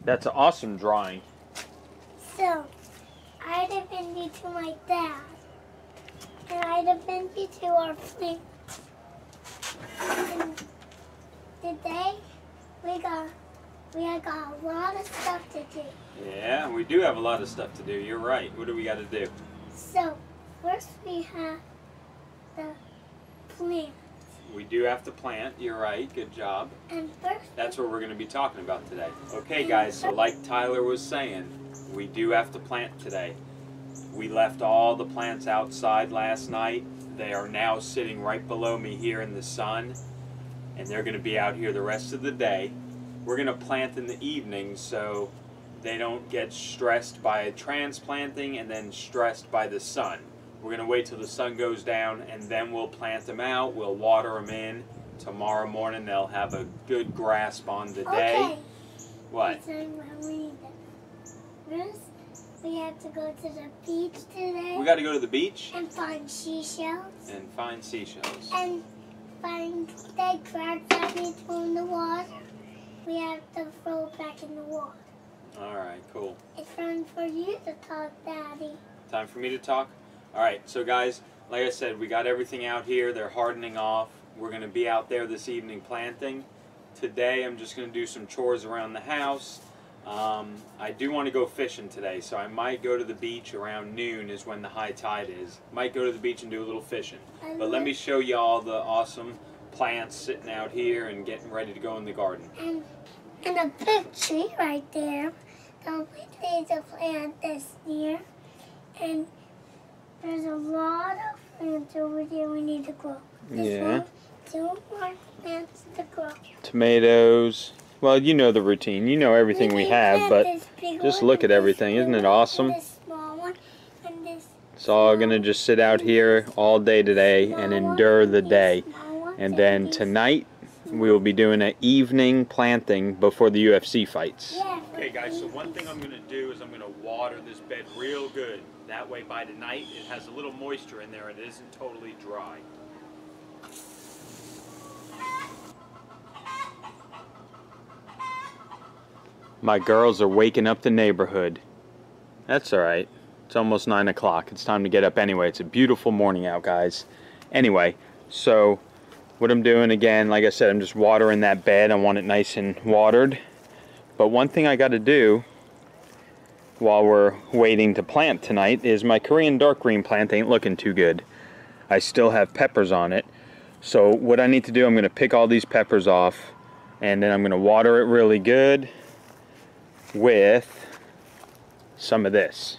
That's an awesome drawing. So, I'd have been to my dad, and I'd have been to our plant. And today, we got a lot of stuff to do. Yeah, we do have a lot of stuff to do. You're right. What do we got to do? So, first we have the plant. We do have to plant. You're right. Good job. And first, that's what we're going to be talking about today. Okay, guys, so like Tyler was saying, we do have to plant today. We left all the plants outside last night. They are now sitting right below me here in the sun, and they're going to be out here the rest of the day. We're going to plant in the evening so they don't get stressed by transplanting and then stressed by the sun. We're going to wait till the sun goes down, and then we'll plant them out. We'll water them in. Tomorrow morning they'll have a good grasp on the day. Okay. What? First, we have to go to the beach today. We got to go to the beach? And find seashells. And find seashells. And find dead crabs that we threw in the water. We have to throw it back in the water. Alright, cool. It's time for you to talk, Daddy. Time for me to talk? Alright, so guys, like I said, we got everything out here. They're hardening off. We're going to be out there this evening planting. Today I'm just going to do some chores around the house. I do want to go fishing today, so I might go to the beach around noon is when the high tide is. Might go to the beach and do a little fishing. But let me show you all the awesome plants sitting out here and getting ready to go in the garden. And a big tree right there. Don't we need to plant this year? And there's a lot of plants over there we need to grow. Yeah. Two more plants to grow. Tomatoes. Well, you know the routine. You know everything we have, but just look at everything. Isn't it awesome? It's all going to just sit out here all day today and endure the day. And then tonight, we will be doing an evening planting before the UFC fights. Okay, guys, so one thing I'm going to do is I'm going to water this bed real good. That way, by tonight, it has a little moisture in there and it isn't totally dry. My girls are waking up the neighborhood. That's alright. It's almost 9 o'clock. It's time to get up anyway. It's a beautiful morning out, guys. Anyway, so what I'm doing again, like I said, I'm just watering that bed. I want it nice and watered. But one thing I got to do while we're waiting to plant tonight is my Korean dark green plant ain't looking too good. I still have peppers on it. So what I need to do, I'm going to pick all these peppers off, and then I'm going to water it really good with some of this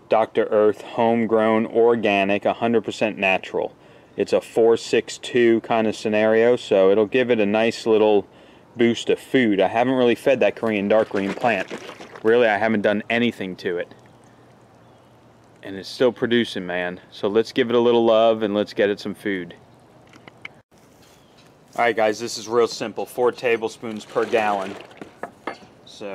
Dr. Earth homegrown organic 100% natural. It's a 4-6-2 kind of scenario, so it'll give it a nice little boost of food. I haven't really fed that Korean dark green plant. Really, I haven't done anything to it, and it's still producing, man. So let's give it a little love and let's get it some food. Alright guys, this is real simple. 4 tablespoons per gallon. So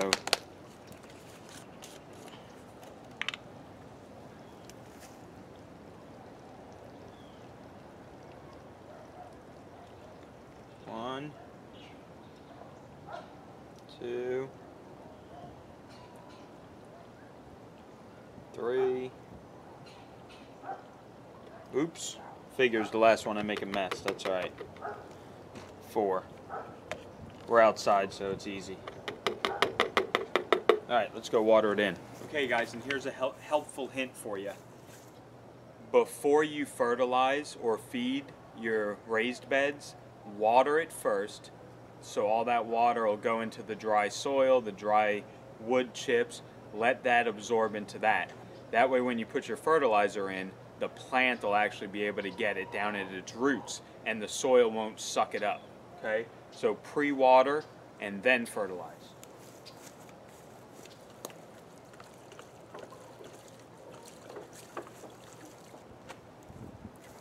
one, 2, 3. Oops. Figures the last one I make a mess. That's alright. 4. We're outside, so it's easy. Alright, let's go water it in. Okay guys, and here's a helpful hint for you. Before you fertilize or feed your raised beds, water it first, so all that water will go into the dry soil, the dry wood chips. Let that absorb into that. That way when you put your fertilizer in, the plant will actually be able to get it down at its roots, and the soil won't suck it up. Okay? So pre-water and then fertilize.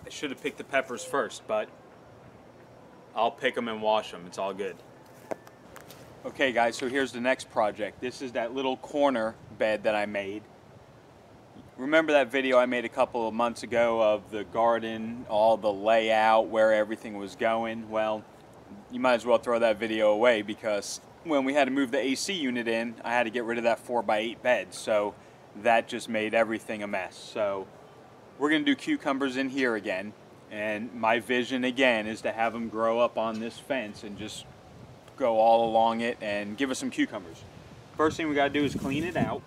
I should have picked the peppers first, but I'll pick them and wash them. It's all good. Okay guys, so here's the next project. This is that little corner bed that I made. Remember that video I made a couple of months ago of the garden, all the layout, where everything was going? Well, you might as well throw that video away because when we had to move the AC unit in, I had to get rid of that 4x8 bed, so that just made everything a mess. So we're gonna do cucumbers in here again, and my vision again is to have them grow up on this fence and just go all along it and give us some cucumbers. First thing we gotta do is clean it out.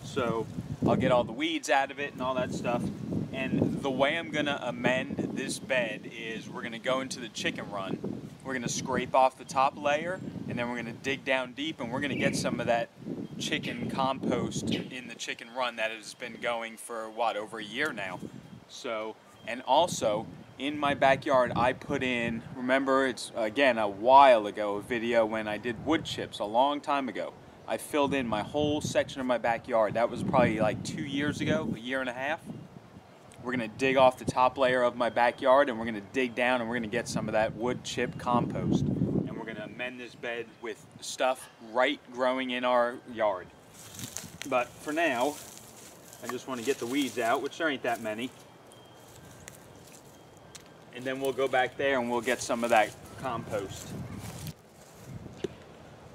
So I'll get all the weeds out of it and all that stuff. And the way I'm gonna amend this bed is we're gonna go into the chicken run. We're gonna scrape off the top layer, and then we're gonna dig down deep, and we're gonna get some of that chicken compost in the chicken run that has been going for what, over a year now. So, and also in my backyard I put in, remember it's again a while ago, a video when I did wood chips a long time ago. I filled in my whole section of my backyard. That was probably like 2 years ago, a year and a half. We're gonna dig off the top layer of my backyard, and we're gonna dig down, and we're gonna get some of that wood chip compost. And we're gonna amend this bed with stuff right growing in our yard. But for now, I just wanna get the weeds out, which there ain't that many. And then we'll go back there and we'll get some of that compost.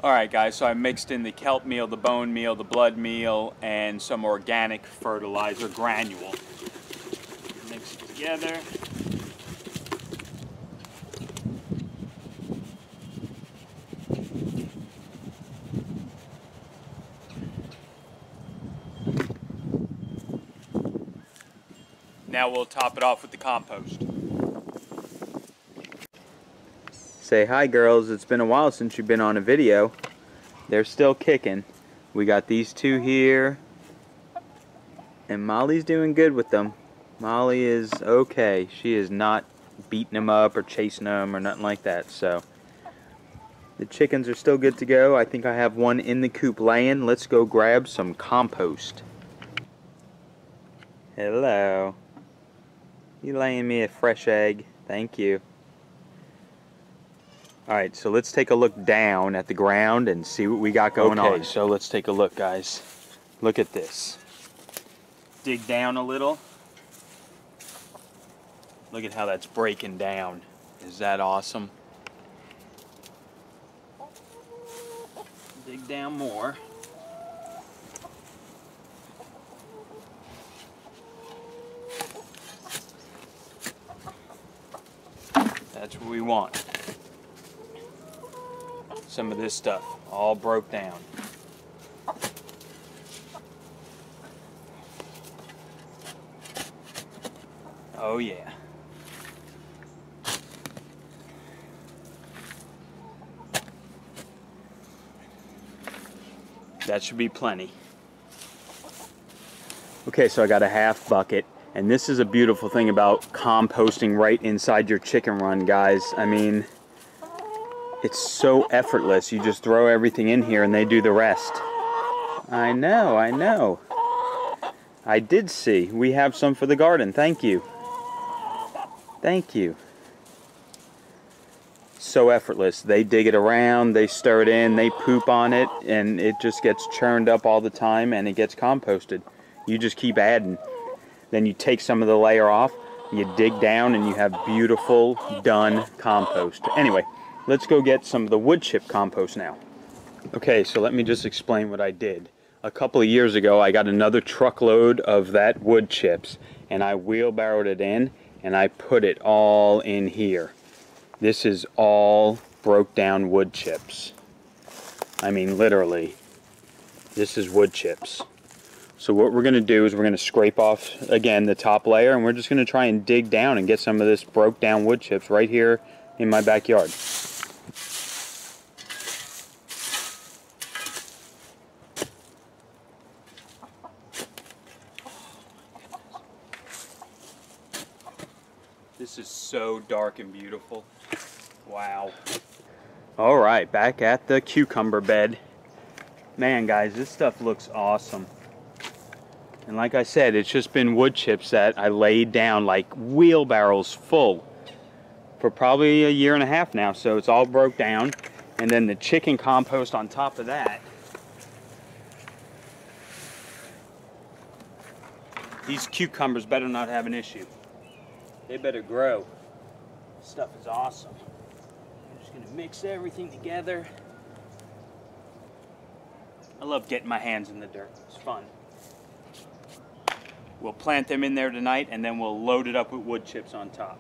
Alright guys, so I mixed in the kelp meal, the bone meal, the blood meal, and some organic fertilizer granule. Mix it together. Now we'll top it off with the compost. Say hi girls, it's been a while since you've been on a video. They're still kicking. We got these two here, and Molly's doing good with them. Molly is okay. She is not beating them up or chasing them or nothing like that. So the chickens are still good to go. I think I have one in the coop laying. Let's go grab some compost. Hello. You laying me a fresh egg? Thank you. Alright, so let's take a look down at the ground and see what we got going on. Okay, so let's take a look, guys. Look at this. Dig down a little. Look at how that's breaking down. Is that awesome? Dig down more. That's what we want. Some of this stuff all broke down. Oh yeah. That should be plenty. Okay, so I got a half bucket, and this is a beautiful thing about composting right inside your chicken run, guys. I mean, it's so effortless. You just throw everything in here and they do the rest. I know, I know. I did see. We have some for the garden. Thank you. Thank you. So effortless. They dig it around, they stir it in, they poop on it, and it just gets churned up all the time and it gets composted. You just keep adding. Then you take some of the layer off, you dig down, and you have beautiful, done compost. Anyway, let's go get some of the wood chip compost now. Okay, so let me just explain what I did. A couple of years ago, I got another truckload of that wood chips, and I wheelbarrowed it in, and I put it all in here. This is all broke down wood chips. I mean, literally, this is wood chips. So what we're going to do is we're going to scrape off, again, the top layer, and we're just going to try and dig down and get some of this broke down wood chips right here in my backyard. This is so dark and beautiful. Wow. Alright, back at the cucumber bed. Man, guys, this stuff looks awesome. And like I said, it's just been wood chips that I laid down like wheelbarrows full for probably a year and a half now. So it's all broke down. And then the chicken compost on top of that. These cucumbers better not have an issue. They better grow. This stuff is awesome. I'm just gonna mix everything together. I love getting my hands in the dirt. It's fun. We'll plant them in there tonight, and then we'll load it up with wood chips on top.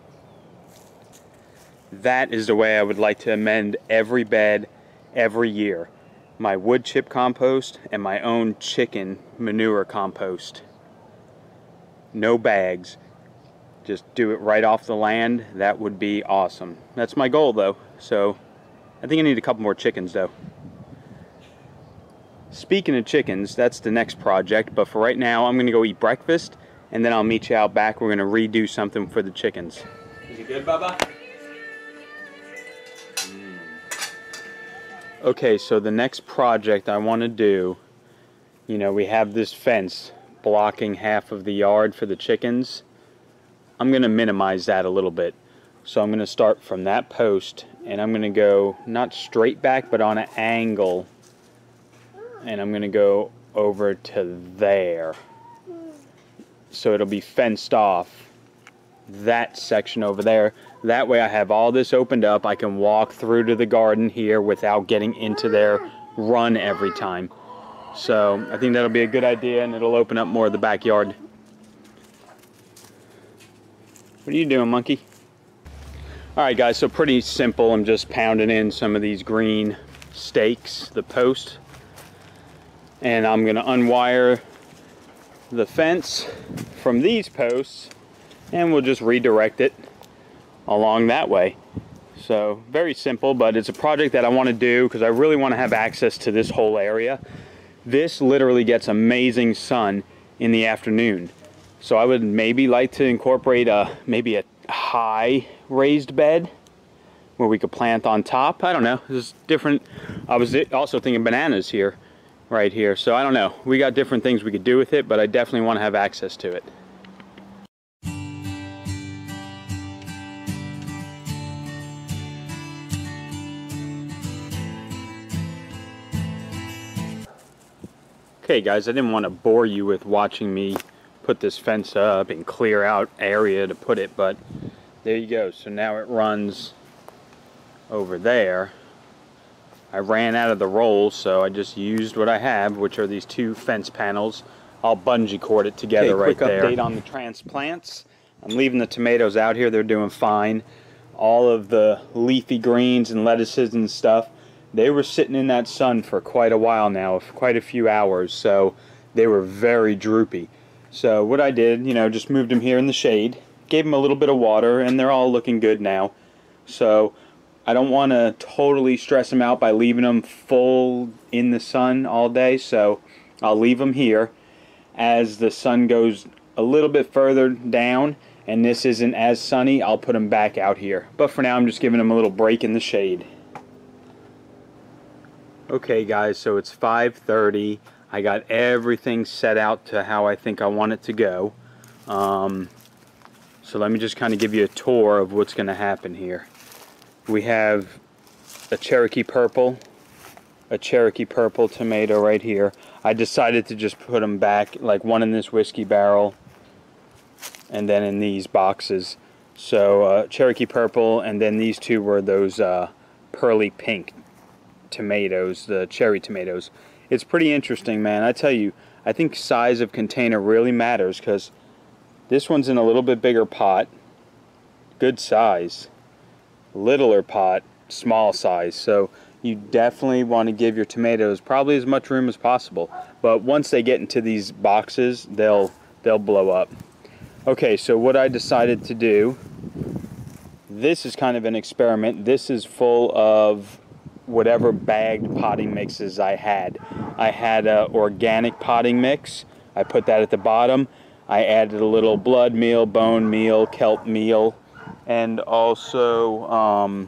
That is the way I would like to amend every bed every year. My wood chip compost and my own chicken manure compost. No bags. Just do it right off the land. That would be awesome. That's my goal though. So I think I need a couple more chickens though. Speaking of chickens, that's the next project, but for right now I'm gonna go eat breakfast and then I'll meet you out back. We're gonna redo something for the chickens. Is it good, Bubba? Okay, so the next project I want to do, you know, we have this fence blocking half of the yard for the chickens. I'm gonna minimize that a little bit. So I'm gonna start from that post and I'm gonna go not straight back but on an angle. And I'm gonna go over to there. So it'll be fenced off, that section over there. That way I have all this opened up. I can walk through to the garden here without getting into their run every time. So I think that'll be a good idea and it'll open up more of the backyard. What are you doing, monkey? Alright guys, so pretty simple. I'm just pounding in some of these green stakes, the post. And I'm going to unwire the fence from these posts and we'll just redirect it along that way. So very simple, but it's a project that I want to do because I really want to have access to this whole area. This literally gets amazing sun in the afternoon. So I would maybe like to incorporate maybe a high raised bed where we could plant on top. I don't know, it's different. I was also thinking bananas here. Right here, so I don't know. We got different things we could do with it, but I definitely want to have access to it. Okay guys, I didn't want to bore you with watching me put this fence up and clear out area to put it, but there you go. So now it runs over there. I ran out of the rolls, so I just used what I have, which are these two fence panels. I'll bungee cord it together right there. Quick update on the transplants. I'm leaving the tomatoes out here. They're doing fine. All of the leafy greens and lettuces and stuff, they were sitting in that sun for quite a while now, quite a few hours, so they were very droopy. So what I did, you know, just moved them here in the shade, gave them a little bit of water, and they're all looking good now. So I don't want to totally stress them out by leaving them full in the sun all day, so I'll leave them here. As the sun goes a little bit further down and this isn't as sunny, I'll put them back out here. But for now, I'm just giving them a little break in the shade. Okay guys, so it's 5:30. I got everything set out to how I think I want it to go. So let me just kind of give you a tour of what's going to happen here. We have a Cherokee purple tomato right here. I decided to just put them back, like one in this whiskey barrel and then in these boxes. So Cherokee purple, and then these two were those pearly pink tomatoes, the cherry tomatoes. It's pretty interesting, man. I tell you, I think size of container really matters, because this one's in a little bit bigger pot, good size. Littler pot, small size. So you definitely want to give your tomatoes probably as much room as possible. But once they get into these boxes, they'll blow up. Okay, so what I decided to do, this is kind of an experiment. This is full of whatever bagged potting mixes I had. I had an organic potting mix. I put that at the bottom. I added a little blood meal, bone meal, kelp meal, and also,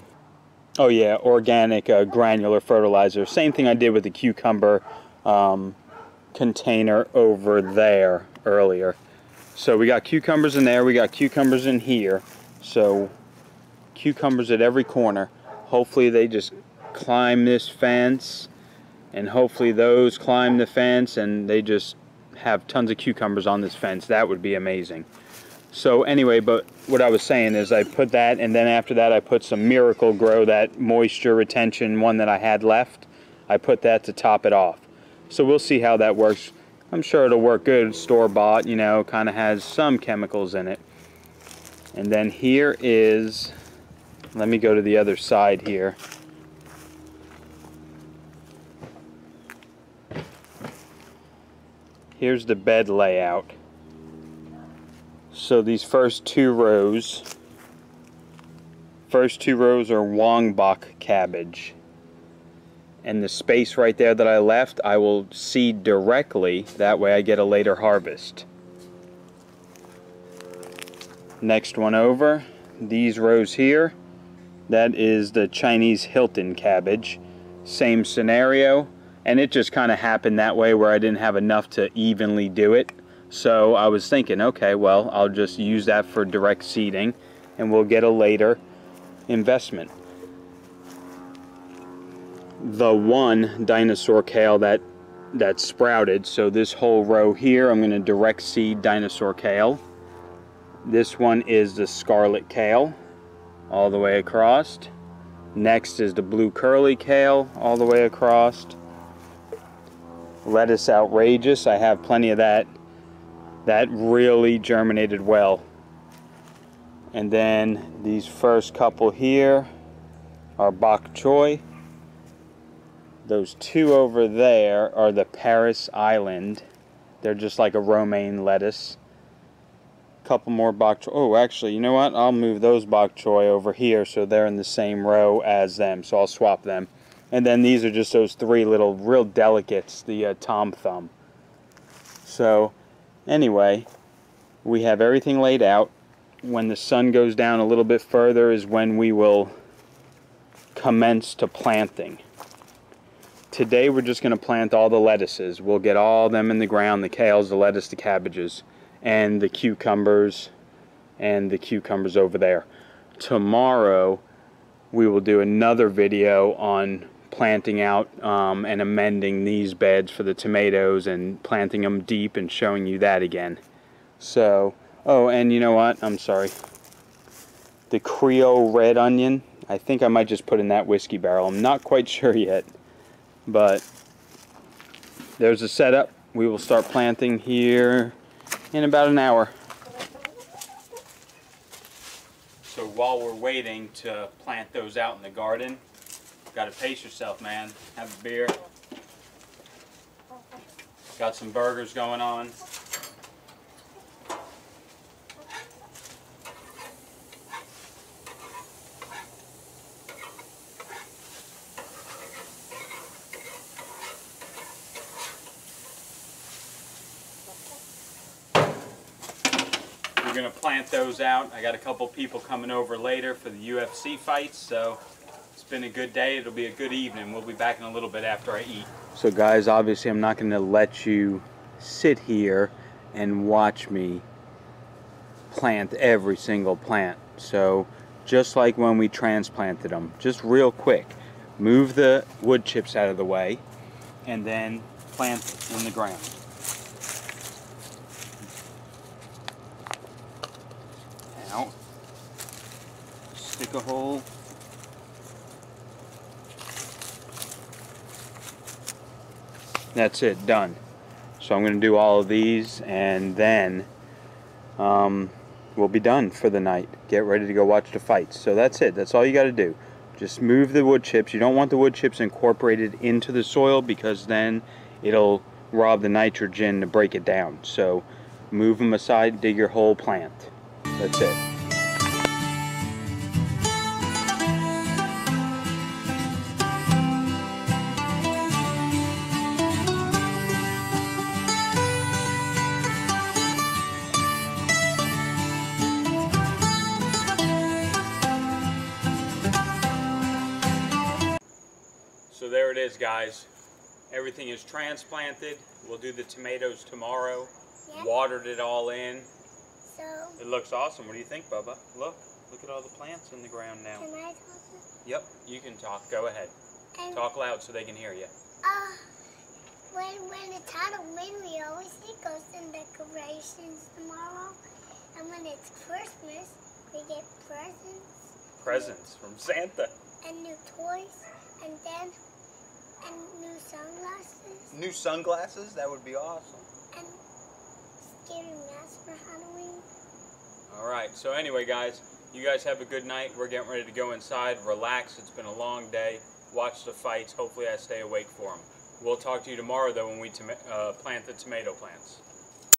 oh yeah, organic granular fertilizer. Same thing I did with the cucumber container over there earlier. So we got cucumbers in there, we got cucumbers in here. So cucumbers at every corner. Hopefully they just climb this fence, and hopefully those climb the fence and they just have tons of cucumbers on this fence. That would be amazing. So anyway, but what I was saying is I put that, and then after that I put some Miracle Grow, that moisture retention one that I had left. I put that to top it off. So we'll see how that works. I'm sure it'll work good. Store-bought, you know, kind of has some chemicals in it. And then here is, let me go to the other side here. Here's the bed layout. So these first two rows are Wongbok cabbage. And the space right there that I left, I will seed directly. That way I get a later harvest. Next one over, these rows here, that is the Chinese Hilton cabbage. Same scenario, and it just kind of happened that way where I didn't have enough to evenly do it. So I was thinking, okay, well, I'll just use that for direct seeding and we'll get a later investment. The one dinosaur kale that sprouted, so this whole row here, I'm going to direct seed dinosaur kale. This one is the scarlet kale, all the way across. Next is the blue curly kale, all the way across. Lettuce outrageous, I have plenty of that. That really germinated well. And then these first couple here are bok choy. Those two over there are the Paris Island. They're just like a romaine lettuce. Couple more bok choy. Oh, actually, you know what? I'll move those bok choy over here so they're in the same row as them. So I'll swap them. And then these are just those three little real delicates, the Tom Thumb. So anyway, we have everything laid out. When the sun goes down a little bit further is when we will commence to planting. Today we're just going to plant all the lettuces. We'll get all them in the ground, the kales, the lettuce, the cabbages, and the cucumbers over there. Tomorrow we will do another video on planting out and amending these beds for the tomatoes and planting them deep and showing you that again. So, oh, and you know what? I'm sorry. The Creole red onion, I think I might just put in that whiskey barrel. I'm not quite sure yet. But there's a setup. We will start planting here in about an hour. So while we're waiting to plant those out in the garden, gotta pace yourself, man. Have a beer. Got some burgers going on. We're going to plant those out. I got a couple people coming over later for the UFC fights, so it's been a good day. It'll be a good evening. We'll be back in a little bit after I eat. So guys, obviously I'm not going to let you sit here and watch me plant every single plant. So just like when we transplanted them, just real quick, move the wood chips out of the way and then plant in the ground. Now, stick a hole. That's it, done. So I'm going to do all of these and then we'll be done for the night. Get ready to go watch the fights. So that's it. That's all you got to do. Just move the wood chips. You don't want the wood chips incorporated into the soil because then it'll rob the nitrogen to break it down. So move them aside, dig your whole plant. That's it. So there it is, guys. Everything is transplanted. We'll do the tomatoes tomorrow. Yep. Watered it all in. So it looks awesome. What do you think, Bubba? Look at all the plants in the ground now. Can I talk? Yep, you can talk. Go ahead. Talk loud so they can hear you. When it's Halloween, we always see ghosts and decorations tomorrow. And when it's Christmas, we get presents. Presents from Santa. And new toys. And then And new sunglasses. New sunglasses? That would be awesome. And scary masks for Halloween. Alright, so anyway guys, you guys have a good night. We're getting ready to go inside, relax. It's been a long day. Watch the fights. Hopefully I stay awake for them. We'll talk to you tomorrow though when we plant the tomato plants.